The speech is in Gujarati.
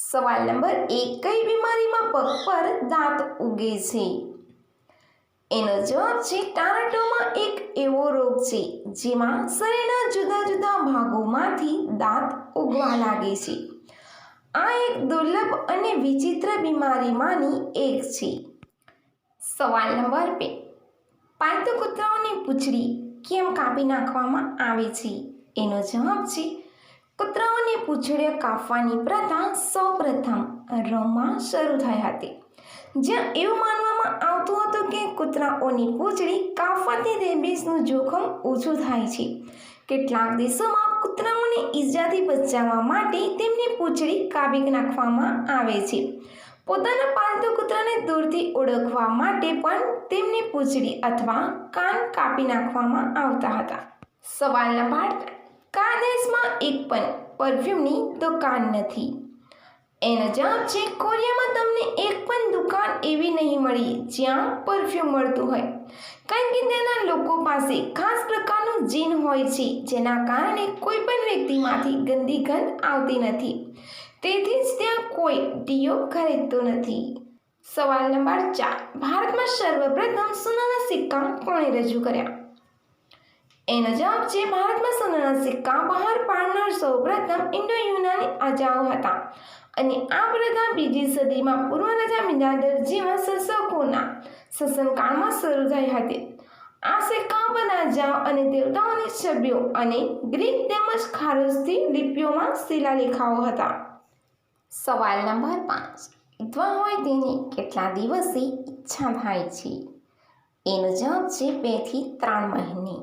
સવાલ નંબર 1, કઈ બીમારીમાં પગ પર દાંત ઉગે છે? એનો જવાબ છે ટારાટોમા એક એવો રોગ છે જેમાં શરીરના જુદા જુદા ભાગોમાંથી દાંત ઉગવા લાગે છે. આ એક દુર્લભ અને વિચિત્ર બીમારીમાંની એક છે. સવાલ નંબર 2, પાલતુ કૂતરાઓની પૂંછડી કેમ કાપી નાખવામાં આવે છે? એનો જવાબ છે કૂતરાઓની પૂંછડીઓ કાપવાની પ્રથા સૌપ્રથમ રોમમાં શરૂ થઈ હતી, જ્યાં એવું માનવામાં આવતું હતું કે કૂતરાઓની પૂંછડી કાપવાથી રેબિસનું જોખમ ઓછું થાય છે. કેટલાક દેશોમાં કૂતરાઓને ઈજાથી બચાવવા માટે તેમની પૂંછડી કાપી નાખવામાં આવે છે. પોતાના પાલતુ કૂતરાને દૂરથી ઓળખવા માટે પણ તેમની પૂંછડી અથવા કાન કાપી નાખવામાં આવતા હતા. સવાલ નંબર 3, કયા દેશમાં એક પણ પરફ્યુમની દુકાન નથી? એનો જવાબ છે કોરિયામાં તમને એક પણ દુકાન એવી નહીં મળી જ્યાં પરફ્યુમ મળતું હોય, કારણ કે ત્યાંના લોકો પાસે ખાસ પ્રકારનું જીન હોય છે જેના કારણે કોઈ પણ વ્યક્તિમાંથી ગંદી ગંધ આવતી નથી. તેથી જ ત્યાં કોઈ ડીઓ ખરીદતું નથી. સવાલ નંબર 4, ભારતમાં સર્વપ્રથમ સોનાના સિક્કા કોણે રજૂ કર્યા? એનો જવાબ છે ભારતમાં સોનાના સિક્કા બહાર પાડનાર સૌપ્રથમ ઇન્ડો-યુનાની રાજાઓ હતા અને આ પ્રથા 2જી સદીમાં પૂર્વ રાજા મિનાન્ડર જેવા શાસકોના શાસનકાળમાં શરૂ થઈ હતી. આ સિક્કાઓ પર રાજાઓ અને દેવતાઓની છબીઓ અને ગ્રીક તેમજ ખારોશથી લિપિઓમાં શિલાલેખો હતા. સવાલ નંબર 5, વિધવા હોય તેની કેટલા દિવસે ઈચ્છા થાય છે? એનો જવાબ છે 2 થી 3 મહિને.